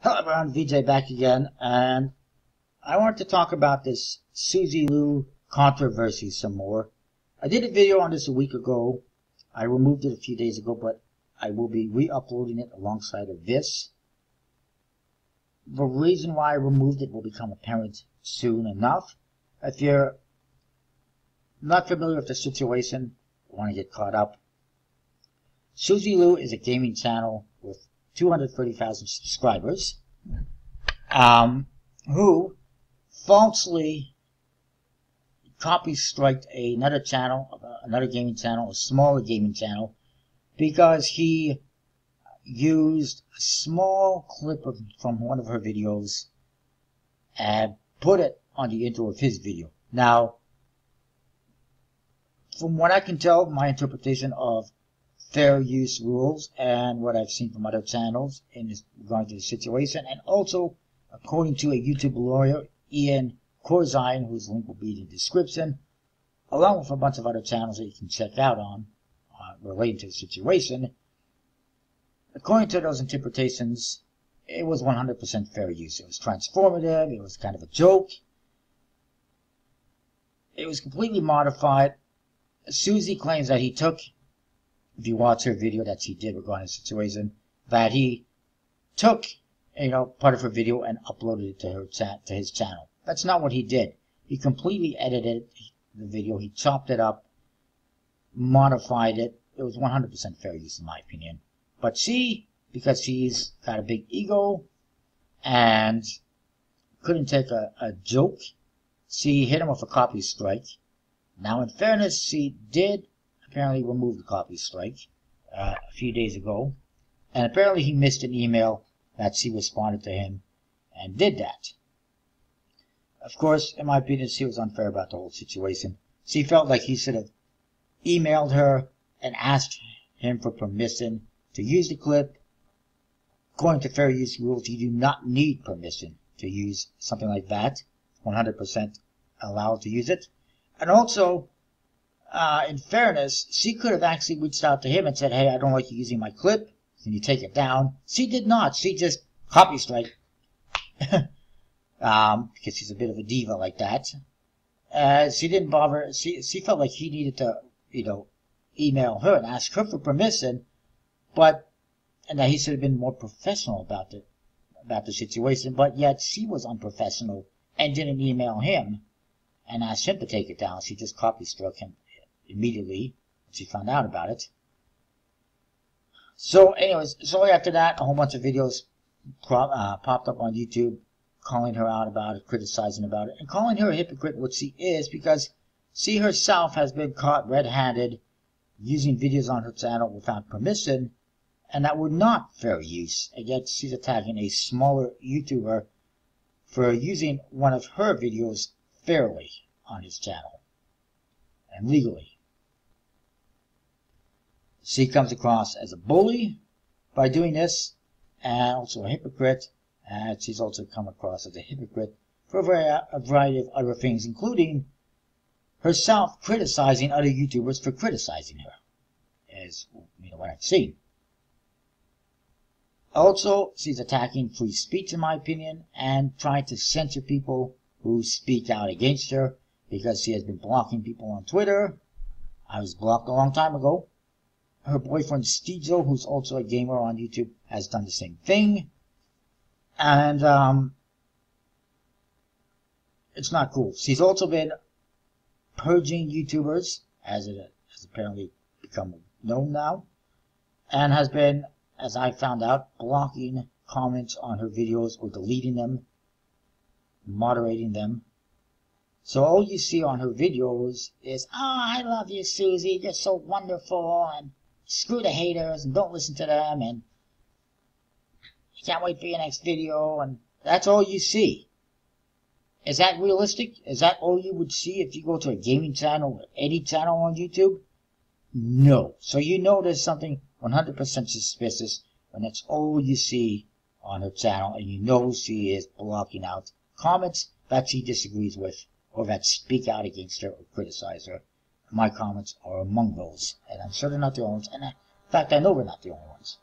Hello everyone, VJ back again, and I want to talk about this Suzy Lu controversy some more. I did a video on this a week ago. I removed it a few days ago, but I will be re-uploading it alongside of this. The reason why I removed it will become apparent soon enough. If you're not familiar with the situation, want to get caught up. Suzy Lu is a gaming channel with 230,000 subscribers, who falsely copy-striked another channel, another gaming channel, a smaller gaming channel, because he used a small clip from one of her videos and put it on the intro of his video. Now, from what I can tell, my interpretation of fair use rules and what I've seen from other channels in regard to the situation, and also according to a YouTube lawyer, Ian Corzine, whose link will be in the description, along with a bunch of other channels that you can check out on relating to the situation. According to those interpretations, it was 100% fair use. It was transformative. It was kind of a joke. It was completely modified. Suzy claims that he took, if you watch her video that she did regarding the situation, that he took, part of her video and uploaded it to his channel. That's not what he did. He completely edited the video. He chopped it up, modified it. It was 100% fair use in my opinion. But she, because she's got a big ego and couldn't take a joke, she hit him with a copy strike. Now, in fairness, she did apparently remove the copy strike a few days ago, and apparently he missed an email that she responded to him and did that. Of course, in my opinion, she was unfair about the whole situation. She felt like he should have emailed her and asked him for permission to use the clip. According to fair use rules, you do not need permission to use something like that. 100% allowed to use it. And also, in fairness, she could have actually reached out to him and said, hey, I don't like you using my clip. Can you take it down? She did not. She just copy strike. Because she's a bit of a diva like that. She didn't bother. She felt like he needed to, email her and ask her for permission, and that he should have been more professional about the situation, but yet she was unprofessional and didn't email him and asked him to take it down. She just copy struck him immediately when she found out about it. So anyways, shortly after that, a whole bunch of videos popped up on YouTube calling her out about it, criticizing about it, and calling her a hypocrite, which she is, because she herself has been caught red-handed using videos on her channel without permission, and that were not fair use, and yet she's attacking a smaller YouTuber for using one of her videos fairly on his channel and legally. She comes across as a bully by doing this, and also a hypocrite, and she's also come across as a hypocrite for a variety of other things, including herself criticizing other YouTubers for criticizing her, as what I've seen. Also, she's attacking free speech, in my opinion, and trying to censor people who speak out against her, because she has been blocking people on Twitter. I was blocked a long time ago. Her boyfriend Stijo, who's also a gamer on YouTube, has done the same thing. And it's not cool. She's also been purging YouTubers, as it has apparently become known now, and has been, as I found out, blocking comments on her videos or deleting them, moderating them. So all you see on her videos is, oh, I love you, Suzy, you're so wonderful, and screw the haters, and don't listen to them, and I can't wait for your next video, and that's all you see. Is that realistic? Is that all you would see if you go to a gaming channel or any channel on YouTube? No. So there's something 100% suspicious when that's all you see on her channel, and she is blocking out comments that she disagrees with or that speak out against her or criticize her. My comments are among those, and I'm sure they're not the only ones, and in fact I know we're not the only ones.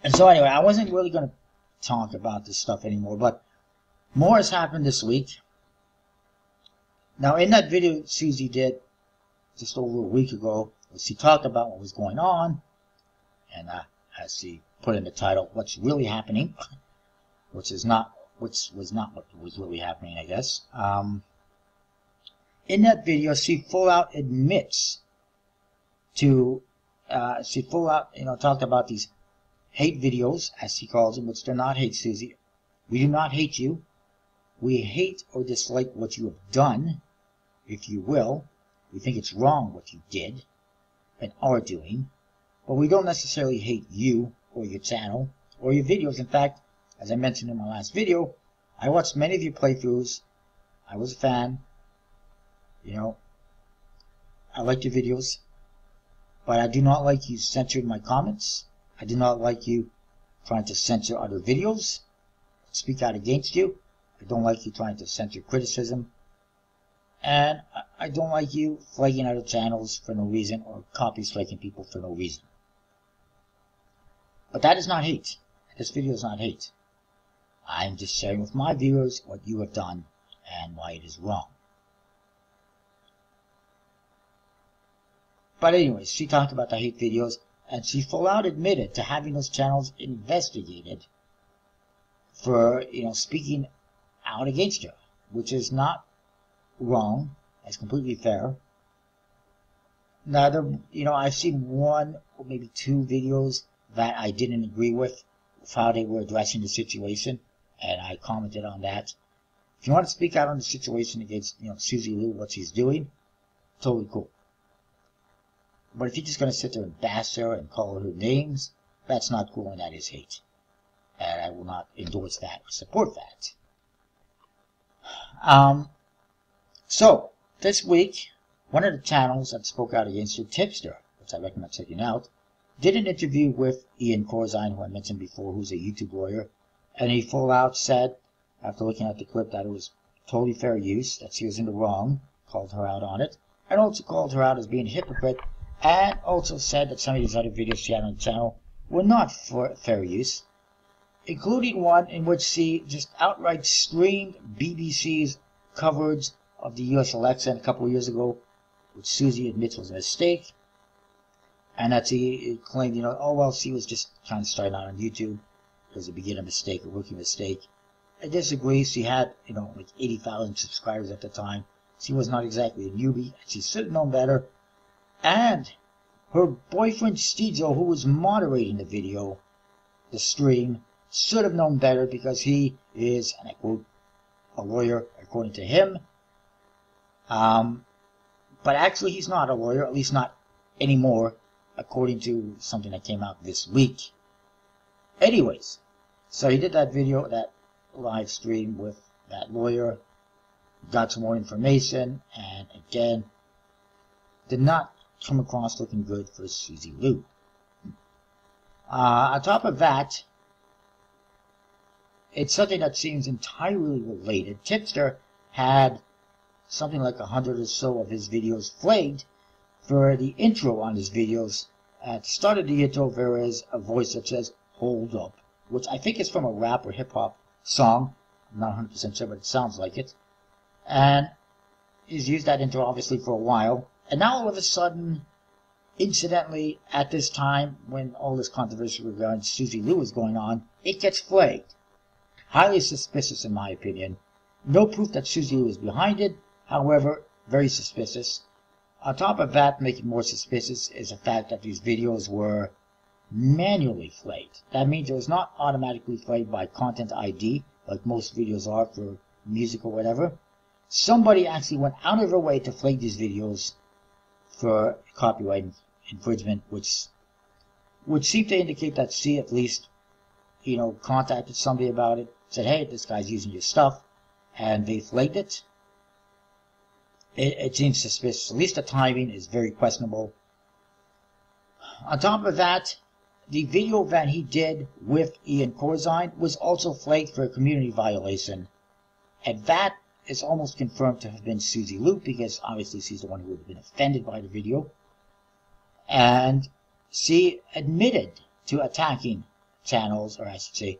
And so anyway, I wasn't really going to talk about this stuff anymore, but more has happened this week. Now, in that video Suzy did just over a week ago, she talked about what was going on, and as she put in the title, what's really happening, which was not what was really happening, I guess. In that video, she full out admits to, she full out, talked about these hate videos, as she calls them, which they're not hate, Suzy. We do not hate you. We hate or dislike what you have done, if you will. We think it's wrong what you did and are doing, but we don't necessarily hate you or your channel or your videos. In fact, as I mentioned in my last video, I watched many of your playthroughs. I was a fan. I liked your videos, but I do not like you censoring my comments. I do not like you trying to censor other videos, speak out against you. I don't like you trying to censor criticism. And I don't like you flagging other channels for no reason or copy striking people for no reason. But that is not hate. This video is not hate. I'm just sharing with my viewers what you have done and why it is wrong. But anyways, she talked about the hate videos, and she full out admitted to having those channels investigated for, speaking out against her, which is not wrong. That's completely fair. Neither, I've seen one or maybe two videos that I didn't agree with how they were addressing the situation, and I commented on that. If you want to speak out on the situation against, Suzy Lu, what she's doing, totally cool. But if you're just going to sit there and bash her and call her names, that's not cool, and that is hate. And I will not endorse that or support that. So, this week, one of the channels that spoke out against her, Tipster, which I recommend checking out, did an interview with Ian Corzine, who I mentioned before, who's a YouTube lawyer, and he full out said, after looking at the clip, that it was totally fair use, that she was in the wrong, called her out on it, and also called her out as being a hypocrite, and also said that some of these other videos she had on the channel were not for fair use, including one in which she just outright streamed BBC's coverage of the US election a couple of years ago, which Suzy admits was a mistake, and that she claimed, oh well, she was just kind of starting out on YouTube. It was a beginner mistake, a rookie mistake. I disagree. She had, like 80,000 subscribers at the time. She was not exactly a newbie, and she should have known better. And her boyfriend Stijo, who was moderating the video, the stream, should have known better, because he is, and I quote, a lawyer according to him. But actually he's not a lawyer, at least not anymore, according to something that came out this week. Anyways, so he did that video, that live stream with that lawyer, got some more information, and again, did not come across looking good for Suzy Lu. On top of that, it's something that seems entirely related. Tipster had something like 100 or so of his videos flagged for the intro on his videos. At the start of the intro, there is a voice that says, "Hold up," which I think is from a rap or hip-hop song. I'm not 100% sure, but it sounds like it. And he's used that intro, obviously, for a while. And now, all of a sudden, incidentally, at this time, when all this controversy regarding Suzy Lu is going on, it gets flagged. Highly suspicious, in my opinion. No proof that Suzy Lu is behind it, however, very suspicious. On top of that, making more suspicious is the fact that these videos were manually flagged. That means it was not automatically flagged by Content ID, like most videos are for music or whatever. Somebody actually went out of their way to flag these videos for copyright infringement, which would seem to indicate that she at least, contacted somebody about it, said, hey, this guy's using your stuff, and they flagged it. It seems suspicious. At least the timing is very questionable. On top of that, the video that he did with Ian Corzine was also flagged for a community violation. And that is almost confirmed to have been Suzy Lu, because obviously she's the one who would have been offended by the video. And she admitted to attacking channels, or I should say,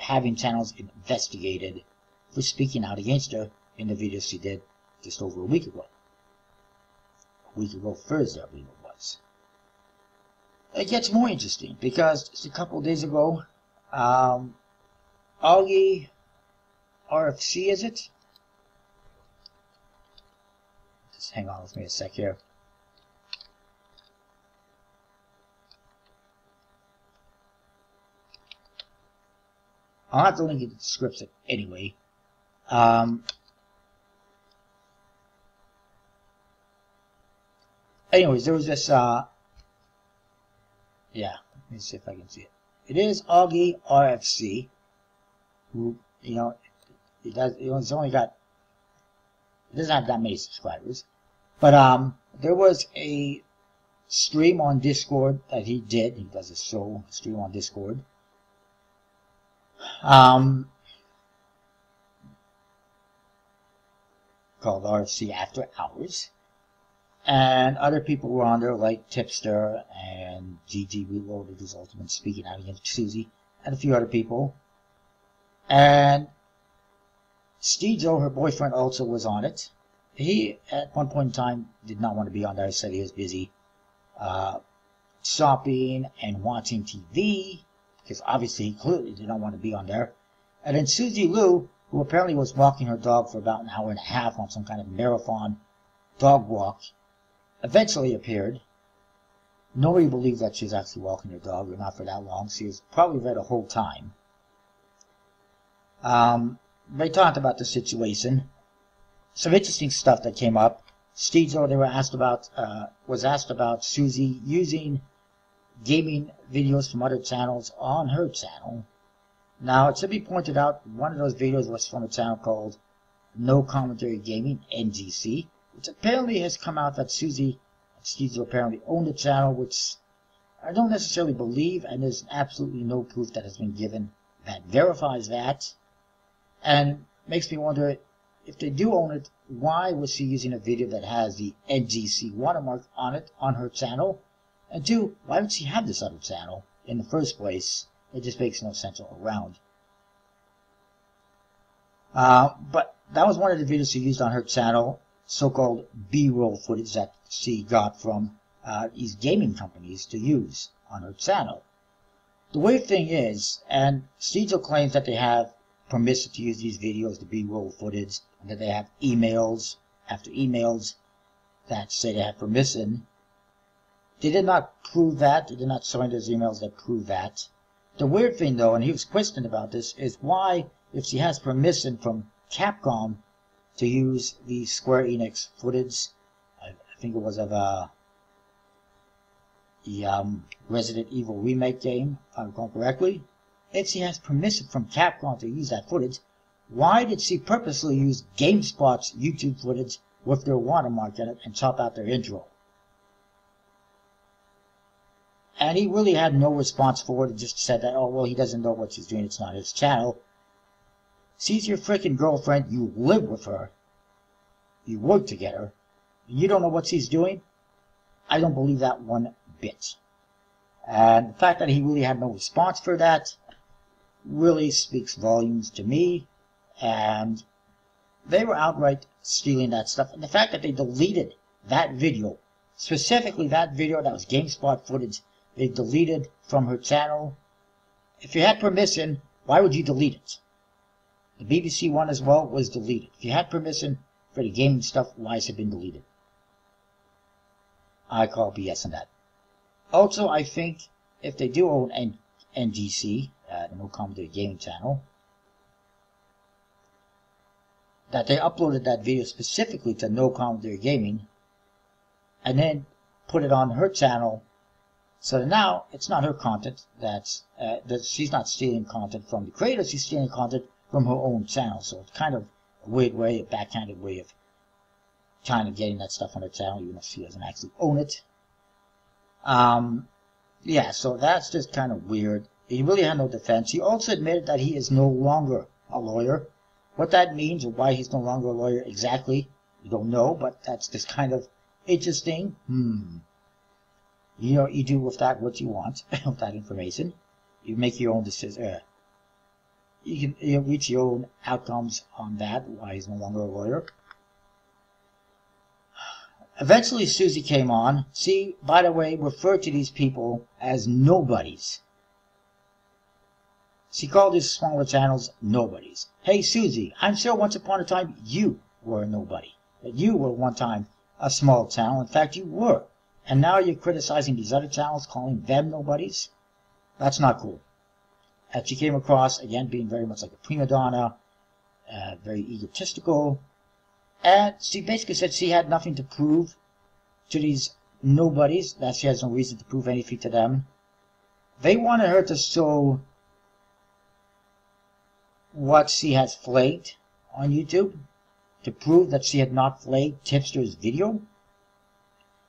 having channels investigated for speaking out against her in the video she did just over a week ago. A week ago Thursday, I believe it was. It gets more interesting because just a couple of days ago, Augie RFC, is it? Just hang on with me a sec here. I'll have to link in the description anyway. Anyways, there was this, yeah, let me see if I can see it. It is Augie RFC, who, you know, it's only got, it doesn't have that many subscribers, but, there was a stream on Discord that he did. He does a stream on Discord. Called RFC After Hours, and other people were on there like Tipster and GG Reloaded, who's ultimate speaking out against Suzy, and a few other people. And Steejo, her boyfriend, also was on it. He at one point in time did not want to be on there. He said he was busy shopping and watching TV, because obviously he clearly did not want to be on there. And then Suzy Lu, who apparently was walking her dog for about an hour and a half on some kind of marathon dog walk, eventually appeared. Nobody believed that she was actually walking her dog, or not for that long. She was probably there the whole time. They talked about the situation. Some interesting stuff that came up. Steejo, they were asked about, was asked about Suzy using gaming videos from other channels on her channel. Now, it should be pointed out, one of those videos was from a channel called No Commentary Gaming, NGC, which apparently has come out that Suzy and Steejo apparently own the channel, which I don't necessarily believe, and there's absolutely no proof that has been given that verifies that. And makes me wonder, if they do own it, why was she using a video that has the NGC watermark on it on her channel? And two, why would she have this other channel in the first place? It just makes no sense all around. But that was one of the videos she used on her channel, so-called B-roll footage that she got from these gaming companies to use on her channel. The weird thing is, and Steejo claims that they have permission to use these videos, the B-roll footage, and that they have emails after emails that say they have permission. They did not prove that. They did not show any of those emails that prove that. The weird thing, though, and he was questioned about this, is why, if she has permission from Capcom to use the Square Enix footage, I think it was of the Resident Evil remake game, if I recall correctly, if she has permission from Capcom to use that footage, why did she purposely use GameSpot's YouTube footage with their watermark in it and chop out their intro? And he really had no response for it. He just said that, oh, well, he doesn't know what she's doing. It's not his channel. She's your freaking girlfriend. You live with her. You work together. You don't know what she's doing? I don't believe that one bit. And the fact that he really had no response for that really speaks volumes to me. And they were outright stealing that stuff. And the fact that they deleted that video, specifically that video that was GameSpot footage, they deleted from her channel. If you had permission, why would you delete it? The BBC one as well was deleted. If you had permission for the gaming stuff, why has it been deleted? I call BS on that. Also, I think if they do own NGC, the No Commentary Gaming channel, that they uploaded that video specifically to No Commentary Gaming, and then put it on her channel. So now it's not her content. That she's not stealing content from the creator. She's stealing content from her own channel. So it's kind of a weird way, a backhanded way of kind of getting that stuff on her channel, even if she doesn't actually own it. Yeah, so that's just kind of weird. He really had no defense. He also admitted that he is no longer a lawyer. What that means or why he's no longer a lawyer exactly, we don't know, but that's just kind of interesting. You know, you do with that what you want, with that information. You make your own decision. You reach your own outcomes on that, why he's no longer a lawyer. Eventually, Suzy came on. She, by the way, referred to these people as nobodies. She called these smaller channels nobodies. Hey, Suzy, I'm sure once upon a time you were a nobody. That you were one time a small channel. In fact, you were. And now you're criticizing these other channels, calling them nobodies? That's not cool. And she came across, again, being very much like a prima donna, very egotistical. And she basically said she had nothing to prove to these nobodies, that she has no reason to prove anything to them. They wanted her to show what she has flagged on YouTube, to prove that she had not flagged Tipster's video,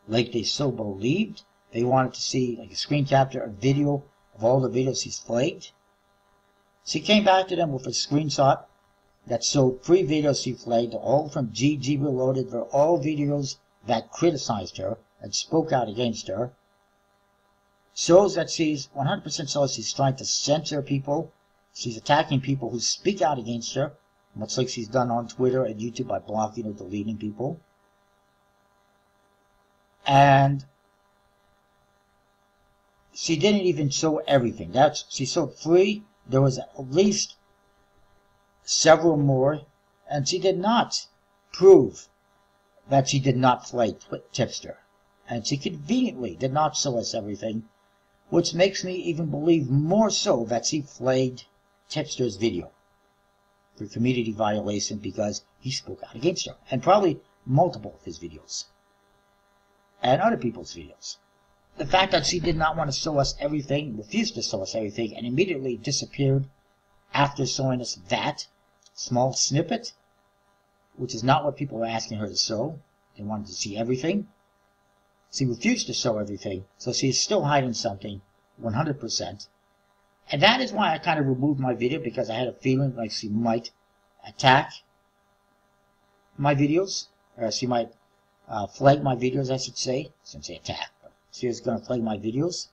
like they so believed. They wanted to see like a screen capture, a video of all the videos she's flagged. She came back to them with a screenshot that showed 3 videos she flagged, all from GG Reloaded. They're all videos that criticized her and spoke out against her. Shows that she's 100% shows she's trying to censor people. She's attacking people who speak out against her, much like she's done on Twitter and YouTube by blocking or deleting people. And she didn't even show everything. She showed 3. There was at least several more, and she did not prove that she did not flag Tipster. And she conveniently did not show us everything, which makes me even believe more so that she flagged Tipster's video for community violation because he spoke out against her, and probably multiple of his videos and other people's videos. The fact that she did not want to show us everything, refused to show us everything, and immediately disappeared after showing us that small snippet, which is not what people were asking her to show. They wanted to see everything. She refused to show everything, so she is still hiding something, 100%. And that is why I kind of removed my video, because I had a feeling like she might attack my videos, or she might flag my videos, I should say. I shouldn't say attack, but she was going to flag my videos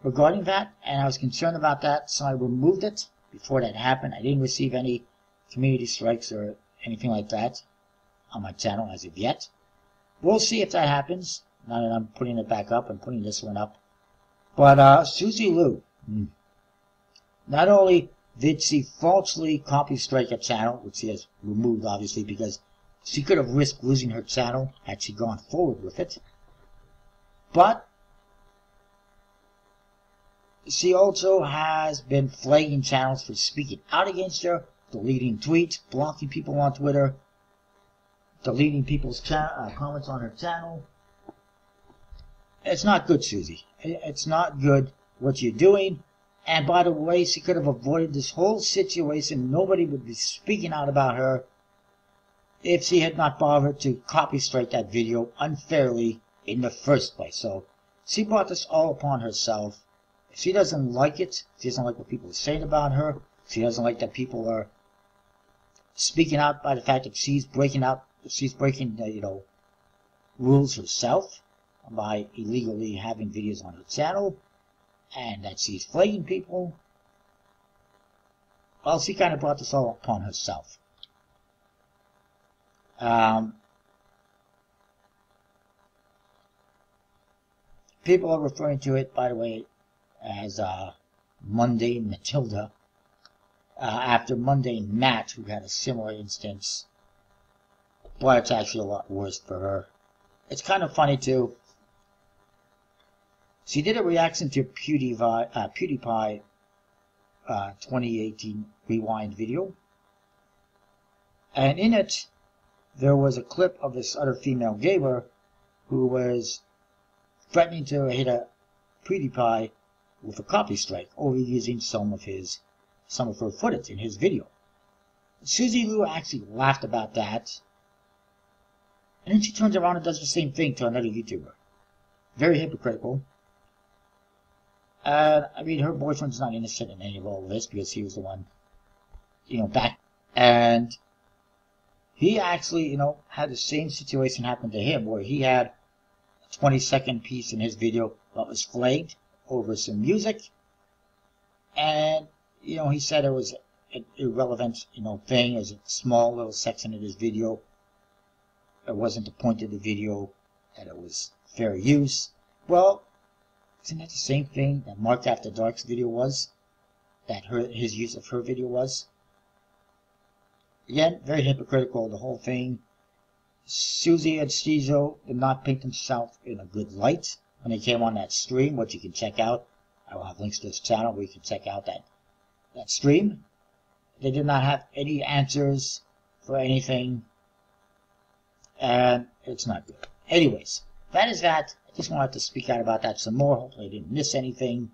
regarding that, and I was concerned about that, so I removed it before that happened. I didn't receive any community strikes or anything like that on my channel as of yet. We'll see if that happens, now that I'm putting it back up and putting this one up. But Suzy Lu, not only did she falsely copy strike a channel, which she has removed obviously because she could have risked losing her channel had she gone forward with it, but she also has been flagging channels for speaking out against her, deleting tweets, blocking people on Twitter, deleting people's comments on her channel. It's not good, Suzy. It's not good what you're doing. And by the way, she could have avoided this whole situation. Nobody would be speaking out about her if she had not bothered to copy strike that video unfairly in the first place. So she brought this all upon herself. If she doesn't like it, she doesn't like what people are saying about her, she doesn't like that people are speaking out by the fact that she's breaking rules herself by illegally having videos on her channel, and that she's flagging people, well, she kind of brought this all upon herself. People are referring to it, by the way, as Mundane Matilda, after Mundane Matt, who had a similar instance, but it's actually a lot worse for her. It's kind of funny too. She did a reaction to PewDiePie 2018 Rewind video, and in it there was a clip of this other female gamer who was threatening to hit a PewDiePie with a copy strike over using some of her footage in his video. Suzy Lu actually laughed about that, and then she turns around and does the same thing to another YouTuber. Very hypocritical. I mean, her boyfriend's not innocent in any of all this because he was the one, back. And he actually, had the same situation happen to him where he had a 20-second piece in his video that was flagged over some music. And, he said it was an irrelevant, thing. It was a small little section of his video. It wasn't the point of the video that it was fair use. Well, isn't that the same thing that Mark After Dark's video was? That his use of her video was? Again, very hypocritical, the whole thing. Suzy and Stizo did not paint themselves in a good light when they came on that stream, which you can check out. I will have links to this channel where you can check out that stream. They did not have any answers for anything, and it's not good. Anyways, that is that. I just wanted to speak out about that some more. Hopefully I didn't miss anything.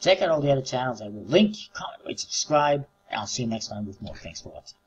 Check out all the other channels. I will link, comment, rate, subscribe, and I'll see you next time with more. Thanks for watching.